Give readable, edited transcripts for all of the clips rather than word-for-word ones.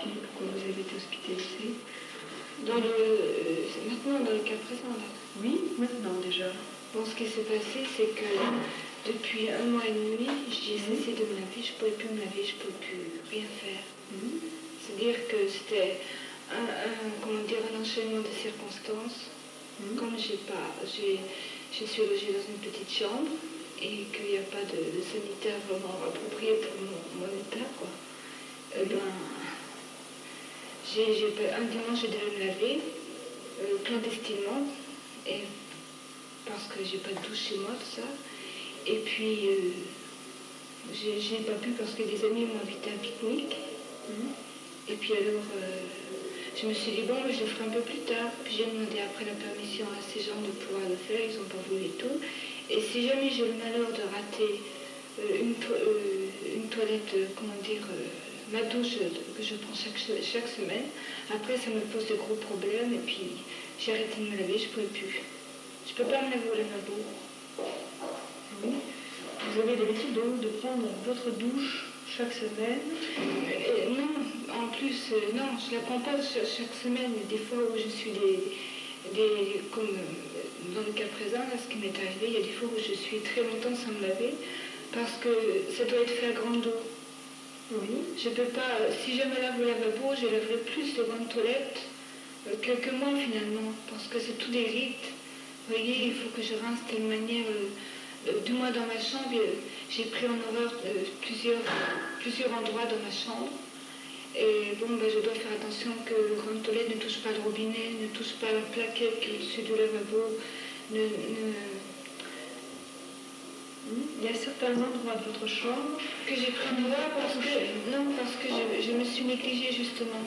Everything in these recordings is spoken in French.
Et pourquoi vous avez été hospitalisée? Maintenant, dans le cas présent, là. Oui, maintenant déjà. Bon, ce qui s'est passé, c'est que depuis 1 mois et demi, j'ai cessé de me laver, je ne pouvais plus me laver, je ne pouvais plus rien faire. C'est-à-dire que c'était un enchaînement de circonstances. Comme je suis logée dans une petite chambre et qu'il n'y a pas de sanitaire vraiment approprié pour mon état, quoi. Un dimanche, je devais me laver clandestinement, et parce que j'ai pas de douche chez moi, tout ça. Et puis, je n'ai pas pu parce que des amis m'ont invité à un pique-nique. Et puis alors, je me suis dit, bon, je le ferai un peu plus tard. Puis j'ai demandé après la permission à ces gens de pouvoir le faire, ils n'ont pas voulu et tout. Et si jamais j'ai le malheur de rater une toilette, ma douche que je prends chaque semaine, après ça me pose de gros problèmes et puis j'ai arrêté de me laver, je ne pouvais plus. Je ne peux pas me laver au lavabo. Oui. Vous avez l'habitude donc de prendre votre douche chaque semaine? Non, en plus, non, je ne la prends pas chaque semaine, mais des fois où je suis comme dans le cas présent, là, ce qui m'est arrivé, il y a des fois où je suis très longtemps sans me laver, parce que ça doit être fait à grande eau. Oui. Je peux pas, si je me lave au lavabo, je laverai plus de grandes toilettes que moi finalement, parce que c'est tout des rites. Vous voyez, il faut que je rince de telle manière, du moins dans ma chambre, j'ai pris en horreur plusieurs endroits dans ma chambre. Et bon, je dois faire attention que le grande toilette ne touche pas le robinet, ne touche pas la plaquette qui est au-dessus du lavabo. Il y a certains endroits de votre chambre que j'ai pris en horreur parce que je me suis négligée justement.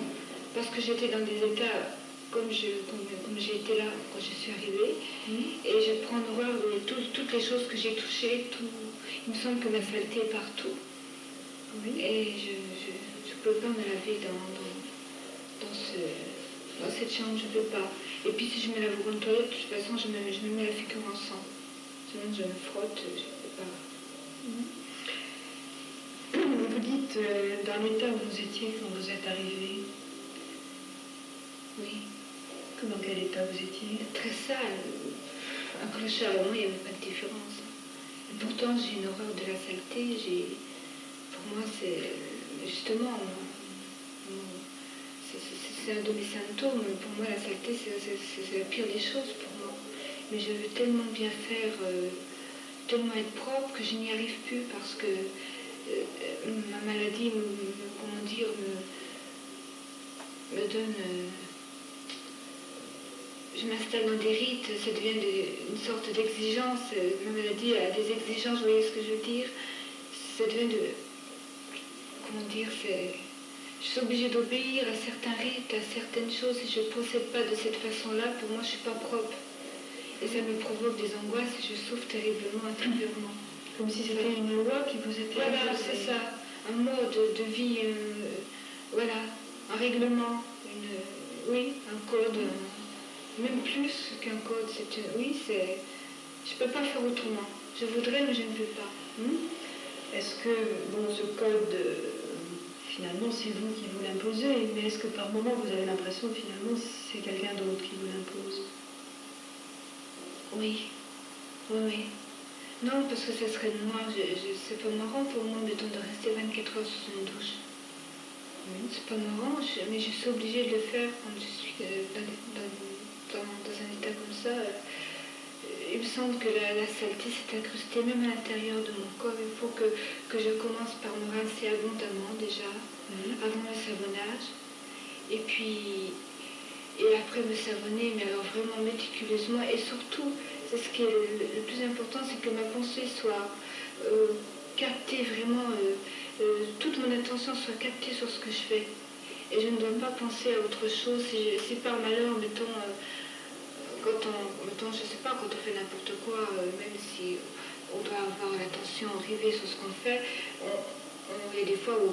Parce que j'étais dans des états comme j'ai été là quand je suis arrivée. Et je prends en horreur toutes les choses que j'ai touchées. Il me semble que la saleté est partout. Oui. Et je ne peux pas me laver dans cette chambre, je ne peux pas. Et puis si je me lave au grande toilette, de toute façon, je me mets la figure en sang. Sinon je me frotte, je ne peux pas. Vous dites dans l'état où vous étiez quand vous êtes arrivée. Oui. Dans quel état vous étiez? Très sale. Un clochard, au moins, il n'y avait pas de différence. Et pourtant, j'ai une horreur de la saleté. Pour moi, c'est justement, c'est un de mes symptômes. Pour moi, la saleté, c'est la pire des choses pour moi. Mais je veux tellement bien faire, tellement être propre que je n'y arrive plus parce que ma maladie me donne... je m'installe dans des rites, ça devient une sorte d'exigence. Ma maladie a des exigences, vous voyez ce que je veux dire? Ça devient je suis obligée d'obéir à certains rites, à certaines choses. Si je ne procède pas de cette façon-là, pour moi, je ne suis pas propre. Et ça me provoque des angoisses et je souffre terriblement, intérieurement. Comme si c'était une loi qui vous était... Voilà, c'est ça. Un mode de vie, voilà, un règlement, un code, même plus qu'un code. Je ne peux pas faire autrement. Je voudrais, mais je ne peux pas. Est-ce que, ce code, finalement, c'est vous qui vous l'imposez, mais est-ce que par moment, vous avez l'impression que finalement, c'est quelqu'un d'autre qui vous l'impose? Oui. Non, parce que ça serait de moi. C'est pas marrant pour moi, mettons, de rester 24 heures sous une douche. C'est pas marrant, mais je suis obligée de le faire quand je suis dans un état comme ça. Il me semble que la saleté s'est incrustée même à l'intérieur de mon corps. Il faut que je commence par me rincer abondamment déjà, avant le savonnage. Et après me savonner, mais alors vraiment méticuleusement. Et surtout, c'est ce qui est le plus important, c'est que ma pensée soit captée vraiment, toute mon attention soit captée sur ce que je fais. Et je ne dois pas penser à autre chose. Si par malheur, mettons, je sais pas, quand on fait n'importe quoi, même si on doit avoir l'attention rivée sur ce qu'on fait, il y a des fois où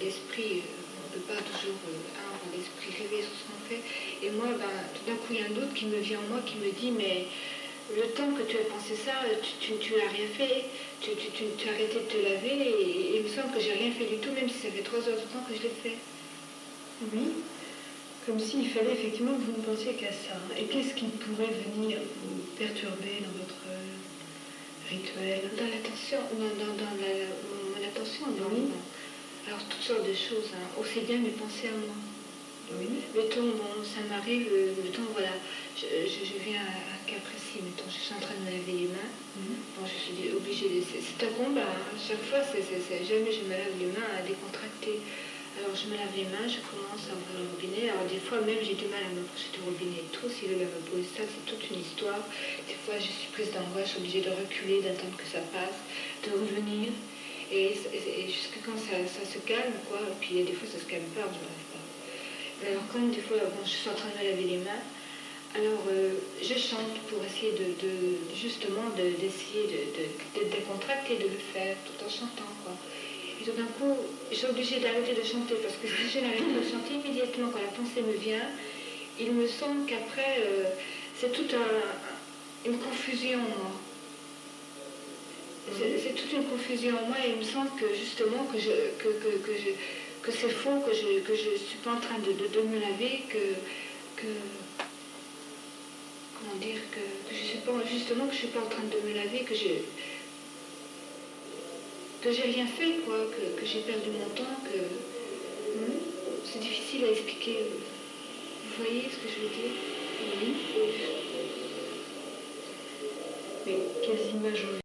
l'esprit, on ne peut pas toujours avoir l'esprit rivé sur ce qu'on fait. Et moi, tout d'un coup, il y a un doute qui me vient en moi, qui me dit, mais le temps que tu as pensé ça, tu n'as rien fait, tu as arrêté de te laver, et il me semble que j'ai rien fait du tout, même si ça fait 3 heures de temps que je l'ai fait. Oui. Comme s'il fallait effectivement que vous ne pensiez qu'à ça. Et qu'est-ce qui pourrait venir vous perturber dans votre rituel? Dans l'attention, mon attention, Oui. alors toutes sortes de choses, hein. Aussi bien mes pensées à moi. Oui. Mettons, bon, ça m'arrive, mettons, voilà, je viens à un cas précis, mettons, je suis en train de me laver les mains. Bon, je suis obligée, c'est un combat, hein. À chaque fois, jamais je me lave les mains à décontracter. Alors je me lave les mains, je commence à ouvrir le robinet. Alors des fois même j'ai du mal à m'approcher du robinet et tout. Si le lavabo est sale, c'est toute une histoire. Des fois je suis prise d'angoisse, je suis obligée de reculer, d'attendre que ça passe, de revenir. Et jusqu'à quand ça se calme, quoi. Et puis des fois ça se calme pas, je ne m'arrive pas. Alors comme des fois bon, je suis en train de me laver les mains, alors je chante pour essayer justement d'essayer de décontracter, de le faire tout en chantant, quoi. Et tout d'un coup, je suis obligée d'arrêter de chanter parce que si je n'arrête pas de chanter immédiatement quand la pensée me vient, il me semble qu'après, c'est toute une confusion en moi. C'est toute une confusion en moi et il me semble que justement que c'est faux, que je ne suis pas en train de me laver, comment dire, que je suis pas, justement que je suis pas en train de me laver, que j'ai rien fait, quoi, que j'ai perdu mon temps, que c'est difficile à expliquer. Vous voyez ce que je veux dire? Oui. Mais quelles images vous